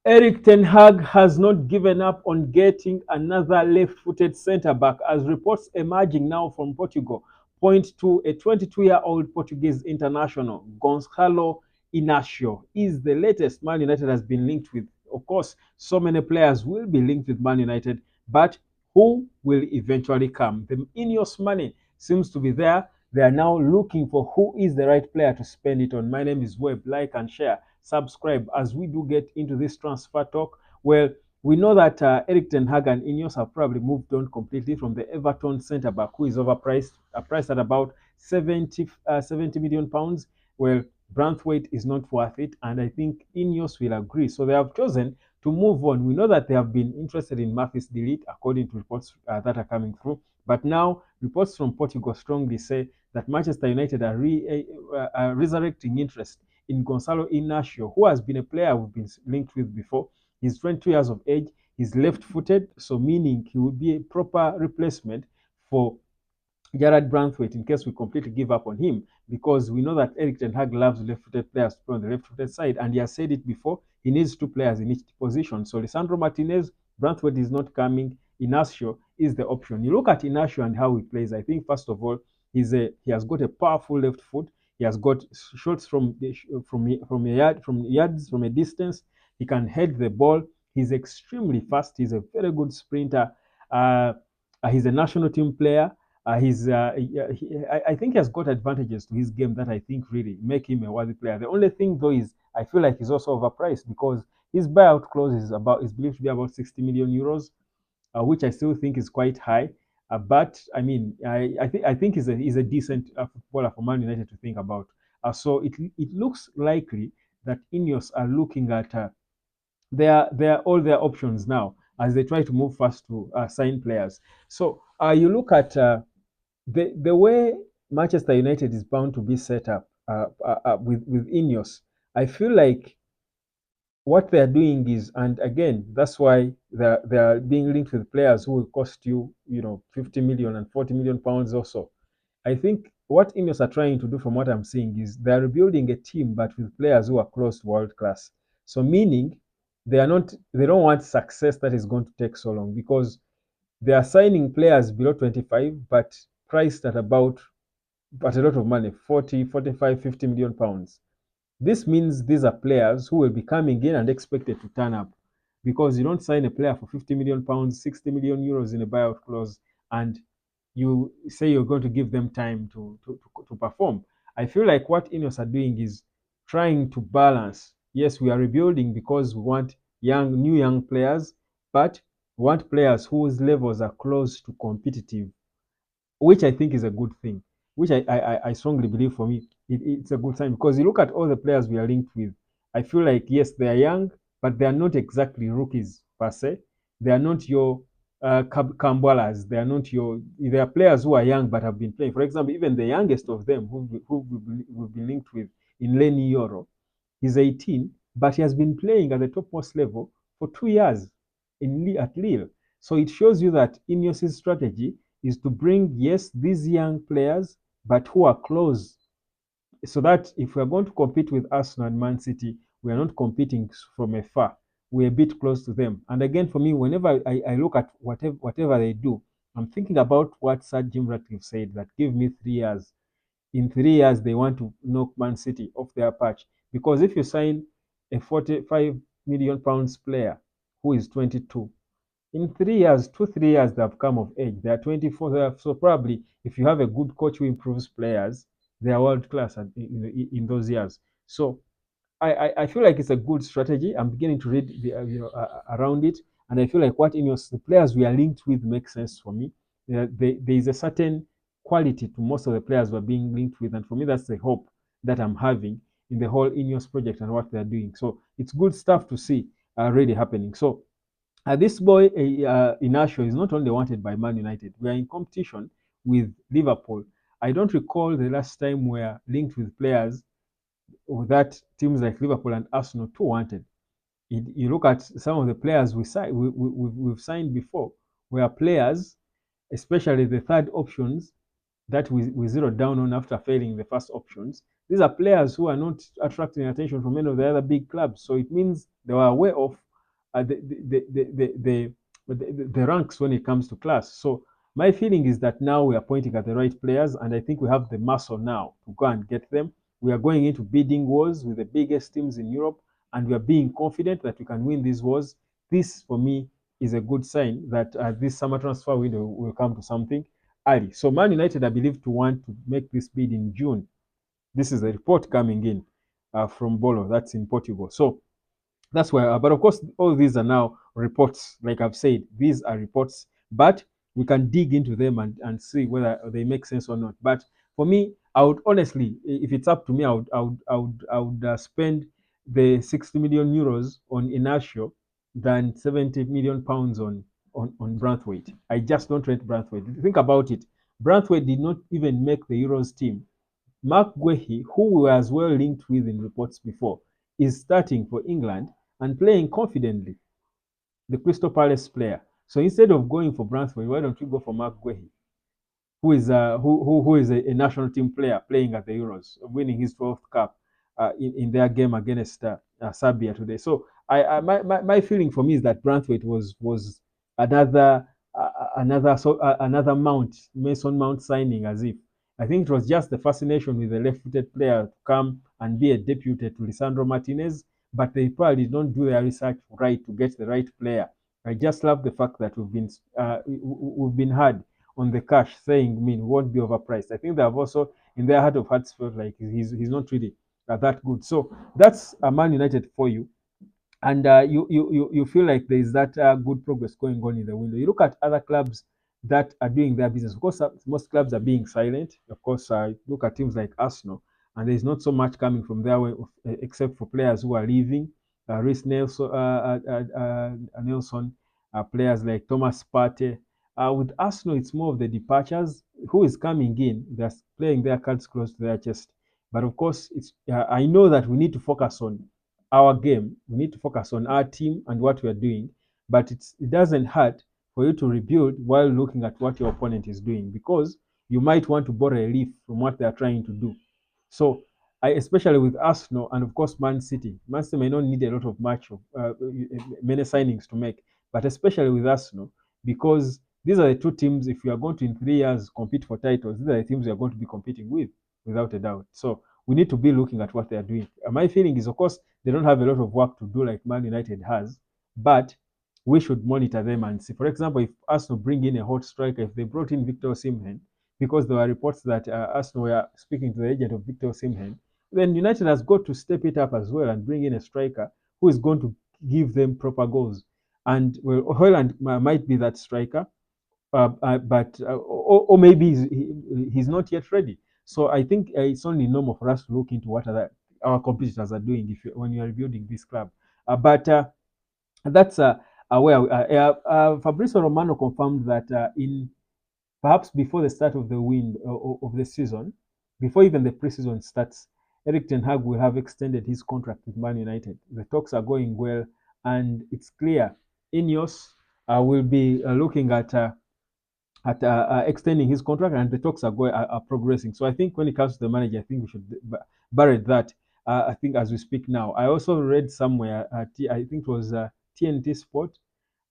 Eric Ten Hag has not given up on getting another left-footed centre-back, as reports emerging now from Portugal point to a 22-year-old Portuguese international, Gonçalo Inácio, is the latest Man United has been linked with. Of course, so many players will be linked with Man United, but who will eventually come? The INEOS money seems to be there. They are now looking for who is the right player to spend it on. My name is Webb. Like and share, subscribe as we do get into this transfer talk. Well, we know that Eric Ten Hag and Ineos have probably moved on completely from the Everton centre back, who is overpriced, priced at about 70 million pounds. Well, Branthwaite is not worth it, and I think Ineos will agree. So they have chosen to move on. We know that they have been interested in Mathis Delete, according to reports that are coming through. But now, reports from Portugal strongly say that Manchester United are resurrecting interest in Gonçalo Inácio, who has been a player we've been linked with before. He's 22 years of age. He's left-footed, so meaning he will be a proper replacement for Jarrad Branthwaite in case we completely give up on him, because we know that Eric Ten Hag loves left-footed players to play on the left-footed side, and he has said it before. He needs two players in each position. So Lisandro Martinez, Branthwaite is not coming. Inacio is the option. You look at Inacio and how he plays. I think first of all, he has got a powerful left foot. He has got shots from a distance. He can head the ball. He's extremely fast. He's a very good sprinter. Uh, he's a national team player. I think he has got advantages to his game that I think really make him a worthy player. The only thing though is I feel like he's also overpriced because his buyout clause is believed to be about 60 million euros, which I still think is quite high. But I mean, I think he's a decent footballer for Man United to think about. So it looks likely that Ineos are looking at their all their options now as they try to move fast to sign players. So you look at the way Manchester United is bound to be set up with Ineos. I feel like what they're doing is, and again, that's why they're being linked with players who will cost you, 50 million and 40 million pounds or so. I think what Ineos are trying to do, from what I'm seeing, is they're rebuilding a team, but with players who are close to world class. So meaning they don't want success that is going to take so long because they are signing players below 25, but priced at about a lot of money, 40, 45, 50 million pounds. This means these are players who will be coming in and expected to turn up because you don't sign a player for 50 million pounds, 60 million euros in a buyout clause, and you say you're going to give them time to perform. I feel like what Ineos are doing is trying to balance. Yes, we are rebuilding because we want new young players, but we want players whose levels are close to competitive, which I think is a good thing, which I strongly believe for me, it's a good sign because you look at all the players we are linked with. I feel like, yes, they are young, but they are not exactly rookies per se. They are not your Kambalas. They are not your. They are players who are young but have been playing. For example, even the youngest of them who we've been linked with in Lenny Yoro, he's 18, but he has been playing at the topmost level for 2 years at Lille. So it shows you that Ineos' strategy is to bring, yes, these young players, but who are close, so that if we're going to compete with Arsenal and Man City, we are not competing from afar. We're a bit close to them. And again, for me, whenever I look at whatever they do, I'm thinking about what Sir Jim Ratcliffe said, that give me 3 years. In 3 years, they want to knock Man City off their patch. Because if you sign a 45 million pounds player who is 22, in 3 years, 2, 3 years, they have come of age. They are 24. So probably, if you have a good coach who improves players, they are world class in those years. So I feel like it's a good strategy. I'm beginning to read around it, and I feel like what Ineos, the players we are linked with, makes sense for me. There is a certain quality to most of the players we're being linked with, and for me, that's the hope that I'm having in the whole Ineos project and what they're doing. So it's good stuff to see really happening. So this boy, Inácio, is not only wanted by Man United. We are in competition with Liverpool. I don't recall the last time we are linked with players that teams like Liverpool and Arsenal too wanted. You look at some of the players we've signed before, were players, especially the third options that we zeroed down on after failing the first options. These are players who are not attracting attention from any of the other big clubs. So it means they were aware of the ranks when it comes to class. So my feeling is that now we are pointing at the right players, and I think we have the muscle now to go and get them. We are going into bidding wars with the biggest teams in Europe, and we are being confident that we can win these wars. This, for me, is a good sign that this summer transfer window will come to something early. So Man United, I believe, to want to make this bid in June. This is a report coming in from Bolo, that's in Portugal. So that's why, but of course, all these are now reports. Like I've said, these are reports, but we can dig into them and see whether they make sense or not. But for me, I would honestly, if it's up to me, I would spend the 60 million euros on Inácio than 70 million pounds on Branthwaite. I just don't rate Branthwaite. Think about it. Branthwaite did not even make the Euros team. Mark Guehi, who was well linked with in reports before, is starting for England and playing confidently, the Crystal Palace player. So instead of going for Branthwaite, why don't you go for Mark Guehi, who is a national team player playing at the Euros, winning his 12th cap in their game against Serbia today. So my feeling for me is that Branthwaite was another another Mount Mason Mount signing, as if I think it was just the fascination with the left-footed player to come and be a deputy to Lisandro Martinez, but they probably don't do their research right to get the right player. I just love the fact that we've been hard on the cash, saying, I mean, won't be overpriced. I think they have also, in their heart of hearts, felt like he's not really that good. So that's a Man United for you. And you feel like there is that good progress going on in the window. You look at other clubs that are doing their business. Of course, most clubs are being silent. Of course, look at teams like Arsenal, and there is not so much coming from their way, except for players who are leaving. Reece Nelson, players like Thomas Partey. With Arsenal, it's more of the departures. Who is coming in? They're playing their cards close to their chest. But of course, I know that we need to focus on our game. We need to focus on our team and what we are doing. But it doesn't hurt for you to rebuild while looking at what your opponent is doing, because you might want to borrow a leaf from what they are trying to do. So, especially with Arsenal and of course Man City. Man City may not need a lot of many signings to make, but especially with Arsenal, because these are the two teams. If you are going to in 3 years compete for titles, these are the teams you are going to be competing with, without a doubt. So we need to be looking at what they are doing. My feeling is, of course, they don't have a lot of work to do like Man United has, but we should monitor them and see. For example, if Arsenal bring in a hot striker, if they brought in Victor Osimhen, because there were reports that Arsenal were speaking to the agent of Victor Osimhen, then United has got to step it up as well and bring in a striker who is going to give them proper goals. And well, Hoyland might be that striker, but or maybe he's not yet ready. So I think it's only normal for us to look into what our competitors are doing when you are rebuilding this club. But that's where Fabrizio Romano confirmed that in perhaps before the start of the season, before even the preseason starts, Erik ten Hag will have extended his contract with Man United. The talks are going well, and it's clear INEOS will be looking at extending his contract, and the talks are progressing. So I think when it comes to the manager, I think we should bury that. I think as we speak now, I also read somewhere, I think it was TNT Sport,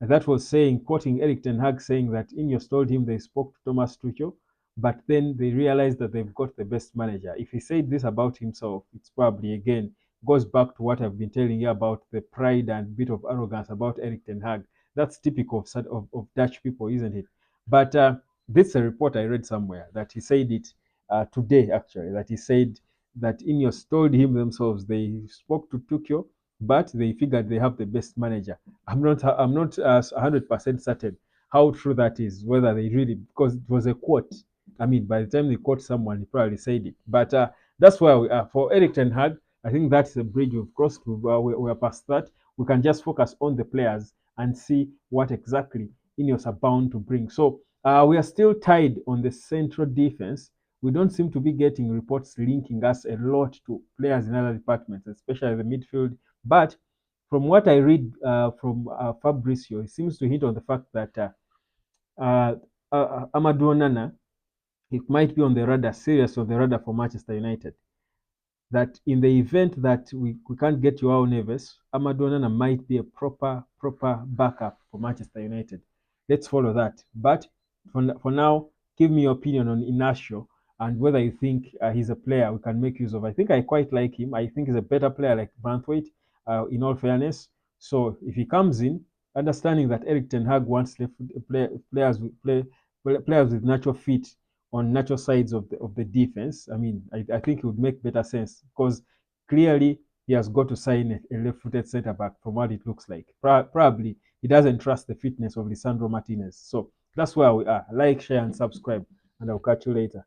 that was saying, quoting Erik ten Hag, saying that Ineos told him they spoke to Thomas Tuchel, but then they realized that they've got the best manager. If he said this about himself, it's probably again goes back to what I've been telling you about the pride and bit of arrogance about Erik ten Hag. That's typical of Dutch people, isn't it? But this is a report I read somewhere that he said it today, actually, that he said that Ineos told him themselves they spoke to Tuchel, but they figured they have the best manager. I'm not 100% certain how true that is, whether they really, because it was a quote. I mean, by the time they quote someone, he probably said it. But that's where we are. For Erik ten Hag, I think that's the bridge we've crossed. We're past that. We can just focus on the players and see what exactly Ineos are bound to bring. So we are still tied on the central defense. We don't seem to be getting reports linking us a lot to players in other departments, especially the midfield. But from what I read from Fabrizio, it seems to hint on the fact that Amadou Onana, it might be on the radar, serious on the radar for Manchester United. that in the event that we can't get Joao Neves, Amadou Onana might be a proper backup for Manchester United. Let's follow that. But for now, give me your opinion on Inácio and whether you think he's a player we can make use of. I think I quite like him. I think he's a better player like Branthwaite, in all fairness. So if he comes in, understanding that Eric Ten Hag wants players with natural feet on natural sides of the defense, I mean, I think it would make better sense because clearly he has got to sign a left-footed centre back from what it looks like. Probably he doesn't trust the fitness of Lisandro Martinez. So that's where we are. Like, share, and subscribe, and I'll catch you later.